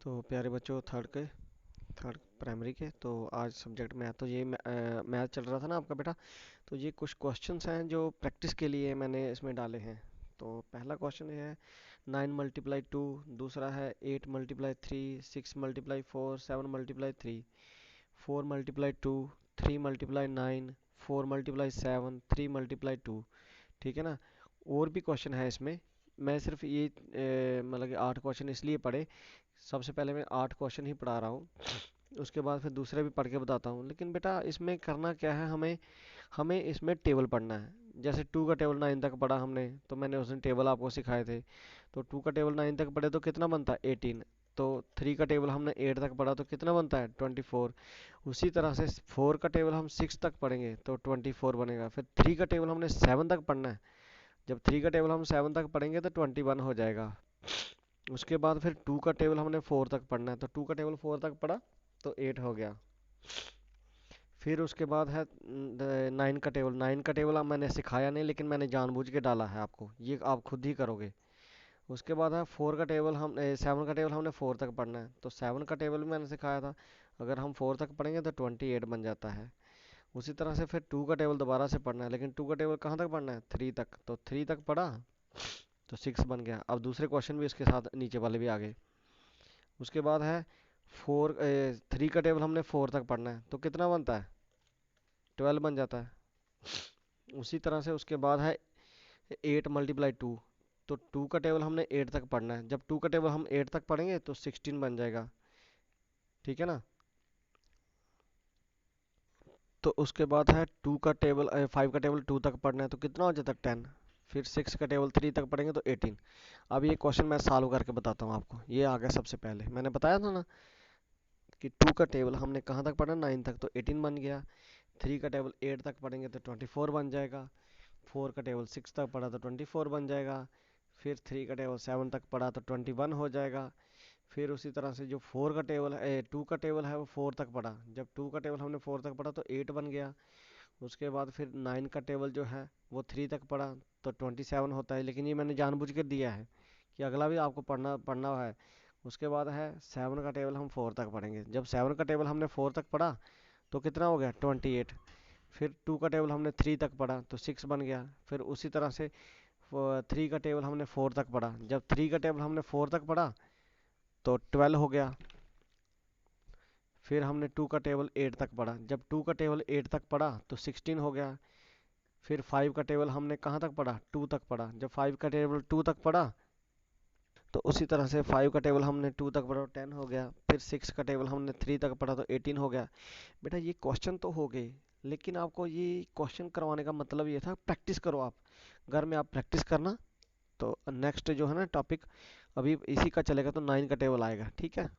तो प्यारे बच्चों, थर्ड प्राइमरी के तो आज सब्जेक्ट मैथ। तो ये मैथ चल रहा था ना आपका बेटा। तो ये कुछ क्वेश्चंस हैं जो प्रैक्टिस के लिए मैंने इसमें डाले हैं। तो पहला क्वेश्चन ये है 9 × 2। दूसरा है 8 × 3, 6 × 4, 7 × 3, 4 × 2, 3 × 9, 4 × 7, 3 × 2। ठीक है ना। और भी क्वेश्चन है इसमें। मैं सिर्फ ये मतलब कि 8 क्वेश्चन इसलिए पढ़े। सबसे पहले मैं 8 क्वेश्चन ही पढ़ा रहा हूँ, उसके बाद फिर दूसरे भी पढ़ के बताता हूँ। लेकिन बेटा इसमें करना क्या है, हमें हमें इसमें टेबल पढ़ना है। जैसे 2 का टेबल 9 तक पढ़ा हमने, तो मैंने उस दिन टेबल आपको सिखाए थे। तो 2 का टेबल 9 तक पढ़े तो कितना बनता है 18। तो 3 का टेबल हमने 8 तक पढ़ा तो कितना बनता है 24। उसी तरह से 4 का टेबल हम 6 तक पढ़ेंगे तो 24 बनेगा। फिर 3 का टेबल हमने 7 तक पढ़ना है। जब 3 का टेबल हम 7 तक पढ़ेंगे तो 21 हो जाएगा। उसके बाद फिर 2 का टेबल हमने 4 तक पढ़ना है, तो 2 का टेबल 4 तक पढ़ा तो 8 हो गया। फिर उसके बाद है 9 का टेबल अब मैंने सिखाया नहीं, लेकिन मैंने जानबूझ के डाला है आपको, ये आप खुद ही करोगे। उसके बाद है 4 का टेबल हम 7 का टेबल हमने 4 तक पढ़ना है, तो 7 का टेबल भी मैंने सिखाया था। अगर हम 4 तक पढ़ेंगे तो 28 बन जाता है। उसी तरह से फिर 2 का टेबल दोबारा से पढ़ना है, लेकिन 2 का टेबल कहाँ तक पढ़ना है 3 तक, तो 3 तक पढ़ा तो 6 बन गया। अब दूसरे क्वेश्चन भी इसके साथ नीचे वाले भी आ गए। उसके बाद है 3 का टेबल हमने 4 तक पढ़ना है, तो कितना बनता है 12 बन जाता है। उसी तरह से उसके बाद है 8 × 2। तो 2 का टेबल हमने 8 तक पढ़ना है, जब 2 का टेबल हम 8 तक पढ़ेंगे तो 16 बन जाएगा। ठीक है ना। तो उसके बाद है 5 का टेबल 2 तक पढ़ना है, तो कितना हो जाता है 10। फिर 6 का टेबल 3 तक पढ़ेंगे तो 18। अब ये क्वेश्चन मैं सॉल्व करके बताता हूँ आपको। ये आ गया सबसे पहले, मैंने बताया था ना कि 2 का टेबल हमने कहाँ तक पढ़ा 9 तक, तो 18 बन गया। 3 का टेबल 8 तक पढ़ेंगे तो 24 बन जाएगा। 4 का टेबल 6 तक पढ़ा तो 24 बन जाएगा। फिर 3 का टेबल 7 तक पढ़ा तो 21 हो जाएगा। फिर उसी तरह से जो 4 का टेबल है 2 का टेबल है वो 4 तक पढ़ा, जब 2 का टेबल हमने 4 तक पढ़ा तो 8 बन गया। उसके बाद फिर 9 का टेबल जो है वो 3 तक पढ़ा तो 27 होता है, लेकिन ये मैंने जानबूझ के दिया है कि अगला भी आपको पढ़ना पढ़ना है। उसके बाद है 7 का टेबल हम 4 तक पढ़ेंगे, जब 7 का टेबल हमने 4 तक पढ़ा तो कितना हो गया 28। फिर 2 का टेबल हमने 3 तक पढ़ा तो 6 बन गया। फिर उसी तरह से 3 का टेबल हमने 4 तक पढ़ा, जब 3 का टेबल हमने 4 तक पढ़ा तो 12 हो गया। फिर हमने 2 का टेबल 8 तक पढ़ा, जब 2 का टेबल 8 तक पढ़ा तो 16 हो गया। फिर 5 का टेबल हमने कहाँ तक पढ़ा 2 तक पढ़ा, जब 5 का टेबल 2 तक पढ़ा तो उसी तरह से 5 का टेबल हमने 2 तक पढ़ा तो 10 हो गया। फिर 6 का टेबल हमने 3 तक पढ़ा तो 18 हो गया। बेटा ये क्वेश्चन तो हो गए, लेकिन आपको ये क्वेश्चन करवाने का मतलब ये था प्रैक्टिस करो आप, घर में आप प्रैक्टिस करना। तो नेक्स्ट जो है ना टॉपिक अभी इसी का चलेगा, तो 9 का टेबल आएगा। ठीक है।